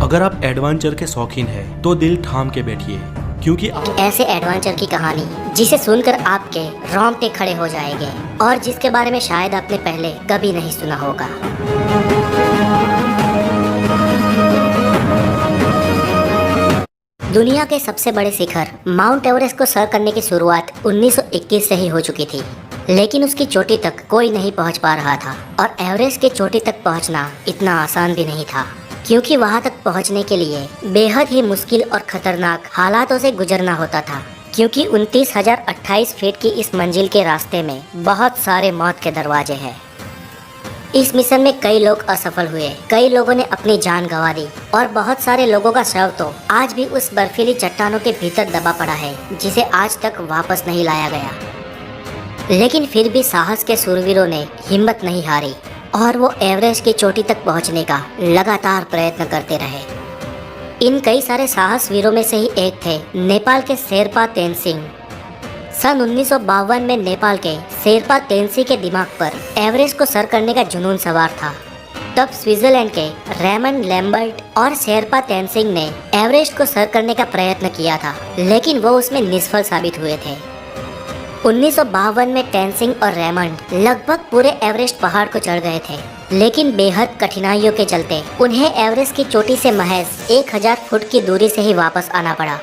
अगर आप एडवेंचर के शौकीन हैं तो दिल थाम के बैठिए, क्योंकि ऐसे एडवेंचर की कहानी जिसे सुनकर आपके रोंगटे खड़े हो जाएंगे और जिसके बारे में शायद आपने पहले कभी नहीं सुना होगा। दुनिया के सबसे बड़े शिखर माउंट एवरेस्ट को सर करने की शुरुआत 1921 से ही हो चुकी थी, लेकिन उसकी चोटी तक कोई नहीं पहुंच पा रहा था। और एवरेस्ट की चोटी तक पहुंचना इतना आसान भी नहीं था, क्योंकि वहां तक पहुंचने के लिए बेहद ही मुश्किल और खतरनाक हालातों से गुजरना होता था। क्योंकि 29,028 फीट की इस मंजिल के रास्ते में बहुत सारे मौत के दरवाजे हैं। इस मिशन में कई लोग असफल हुए, कई लोगों ने अपनी जान गंवा दी और बहुत सारे लोगों का शव तो आज भी उस बर्फीली चट्टानों के भीतर दबा पड़ा है, जिसे आज तक वापस नहीं लाया गया। लेकिन फिर भी साहस के शूरवीरों ने हिम्मत नहीं हारी और वो एवरेस्ट की चोटी तक पहुंचने का लगातार प्रयत्न करते रहे। इन कई सारे साहस वीरों में से ही एक थे नेपाल के शेरपा तेनसिंह। सन 1952 में नेपाल के शेरपा तेनसिंह के दिमाग पर एवरेस्ट को सर करने का जुनून सवार था। तब स्विट्जरलैंड के रेमंड लैम्बर्ट और शेरपा तेनसिंह ने एवरेस्ट को सर करने का प्रयत्न किया था, लेकिन वो उसमें निष्फल साबित हुए थे। 1952 में तेनसिंह और रेमंड लगभग पूरे एवरेस्ट पहाड़ को चढ़ गए थे, लेकिन बेहद कठिनाइयों के चलते उन्हें एवरेस्ट की चोटी से महज 1000 फुट की दूरी से ही वापस आना पड़ा।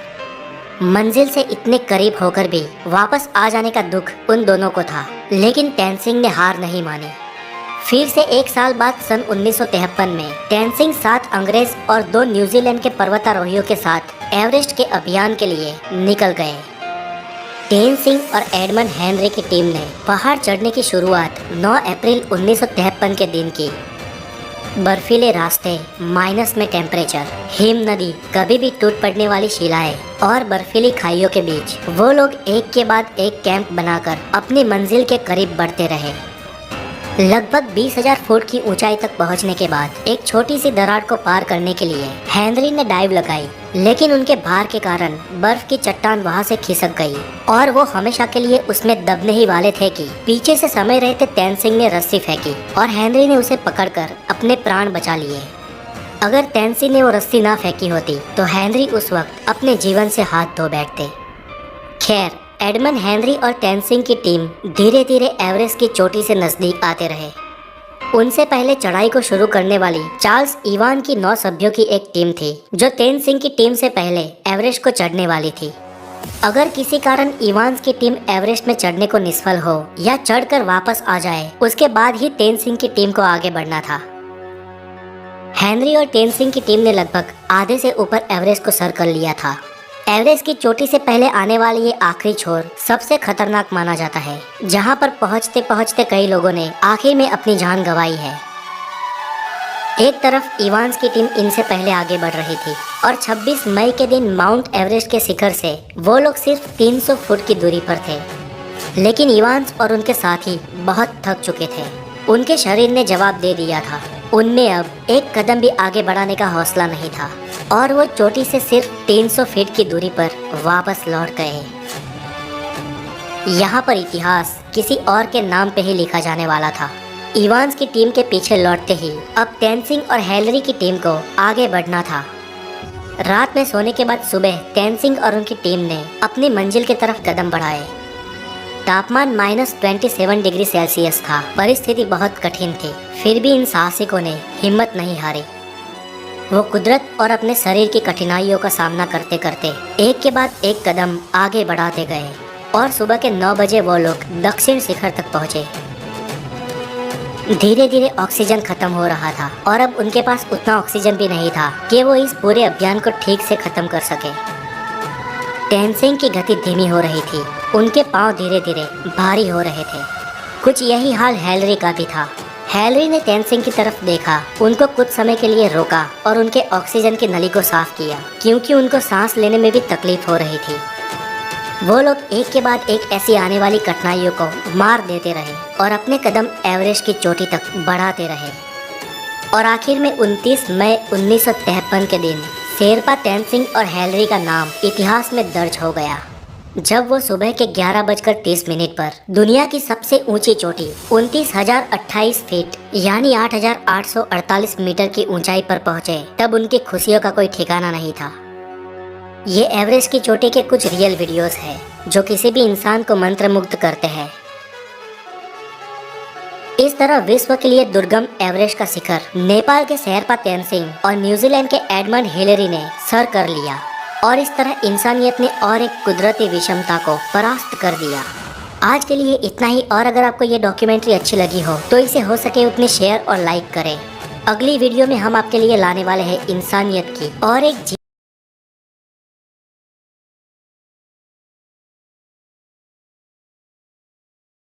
मंजिल से इतने करीब होकर भी वापस आ जाने का दुख उन दोनों को था, लेकिन तेनसिंह ने हार नहीं मानी। फिर से एक साल बाद सन 1953 में तेनसिंह 7 अंग्रेज और 2 न्यूजीलैंड के पर्वतारोहियों के साथ एवरेस्ट के अभियान के लिए निकल गए। तेनसिंह और एडमंड हेनरी की टीम ने पहाड़ चढ़ने की शुरुआत 9 अप्रैल 1953 के दिन की। बर्फीले रास्ते, माइनस में टेम्परेचर, हिम नदी, कभी भी टूट पड़ने वाली शिलाएं और बर्फीली खाइयों के बीच वो लोग एक के बाद एक कैंप बनाकर अपनी मंजिल के करीब बढ़ते रहे। लगभग 20,000 फुट की ऊंचाई तक पहुंचने के बाद एक छोटी सी दरार को पार करने के लिए हेनरी ने डाइव लगाई, लेकिन उनके भार के कारण बर्फ की चट्टान वहां से खिसक गई और वो हमेशा के लिए उसमें दबने ही वाले थे कि पीछे से समय रहते तेनसिंह ने रस्सी फेंकी और हेनरी ने उसे पकड़कर अपने प्राण बचा लिए। अगर तेनसिंह ने वो रस्सी ना फेंकी होती तो हेनरी उस वक्त अपने जीवन से हाथ धो बैठते। खैर, एडमंड हेनरी और तेनसिंह की टीम धीरे धीरे एवरेस्ट की चोटी से नजदीक आते रहे। उनसे पहले चढ़ाई को शुरू करने वाली चार्ल्स इवान की 9 सभ्यों की एक टीम थी, जो तेनसिंह की टीम से पहले एवरेस्ट को चढ़ने वाली थी। अगर किसी कारण इवान्स की टीम एवरेस्ट में चढ़ने को निष्फल हो या चढ़कर वापस आ जाए, उसके बाद ही तेनसिंह की टीम को आगे बढ़ना था। हेनरी और तेनसिंह की टीम ने लगभग आधे से ऊपर एवरेस्ट को सर कर लिया था। एवरेस्ट की चोटी से पहले आने वाली ये आखिरी छोर सबसे खतरनाक माना जाता है, जहां पर पहुंचते पहुंचते कई लोगों ने आखिर में अपनी जान गंवाई है। एक तरफ इवान्स की टीम इनसे पहले आगे बढ़ रही थी और 26 मई के दिन माउंट एवरेस्ट के शिखर से वो लोग सिर्फ 300 फुट की दूरी पर थे। लेकिन इवान्स और उनके साथी बहुत थक चुके थे। उनके शरीर ने जवाब दे दिया था। उनमें अब एक कदम भी आगे बढ़ाने का हौसला नहीं था और वो चोटी से सिर्फ 300 फीट की दूरी पर वापस लौट गए। यहाँ पर इतिहास किसी और के नाम पे ही लिखा जाने वाला था। इवान्स की टीम के पीछे लौटते ही अब तेनसिंह और हेनरी की टीम को आगे बढ़ना था। रात में सोने के बाद सुबह तेनसिंह और उनकी टीम ने अपनी मंजिल की तरफ कदम बढ़ाए। तापमान -27 डिग्री सेल्सियस था। परिस्थिति बहुत कठिन थी, फिर भी इन साहसिकों ने हिम्मत नहीं हारी। वो कुदरत और अपने शरीर की कठिनाइयों का सामना करते करते एक के बाद एक कदम आगे बढ़ाते गए और सुबह के 9 बजे वो लोग दक्षिण शिखर तक पहुंचे। धीरे धीरे ऑक्सीजन खत्म हो रहा था और अब उनके पास उतना ऑक्सीजन भी नहीं था कि वो इस पूरे अभियान को ठीक से खत्म कर सके। तेनसिंह की गति धीमी हो रही थी, उनके पांव धीरे धीरे भारी हो रहे थे। कुछ यही हाल हेनरी का भी था। हेनरी ने तेनसिंह की तरफ देखा, उनको कुछ समय के लिए रोका और उनके ऑक्सीजन की नली को साफ किया, क्योंकि उनको सांस लेने में भी तकलीफ हो रही थी। वो लोग एक के बाद एक ऐसी आने वाली कठिनाइयों को मार देते रहे और अपने कदम एवरेस्ट की चोटी तक बढ़ाते रहे। और आखिर में 29 मई 1953 के दिन शेरपा तेनसिंह और हेनरी का नाम इतिहास में दर्ज हो गया। जब वो सुबह के 11:30 पर दुनिया की सबसे ऊंची चोटी 29,028 फीट यानी 8,848 मीटर की ऊंचाई पर पहुंचे, तब उनकी खुशियों का कोई ठिकाना नहीं था। ये एवरेस्ट की चोटी के कुछ रियल वीडियोस हैं जो किसी भी इंसान को मंत्रमुग्ध करते हैं। इस तरह विश्व के लिए दुर्गम एवरेस्ट का शिखर नेपाल के शेरपा तेनसिंह और न्यूजीलैंड के एडमंड हिलेरी ने सर कर लिया और इस तरह इंसानियत ने और एक कुदरती विषमता को परास्त कर दिया। आज के लिए इतना ही, और अगर आपको ये डॉक्यूमेंट्री अच्छी लगी हो तो इसे हो सके उतने शेयर और लाइक करें। अगली वीडियो में हम आपके लिए लाने वाले हैं इंसानियत की और एक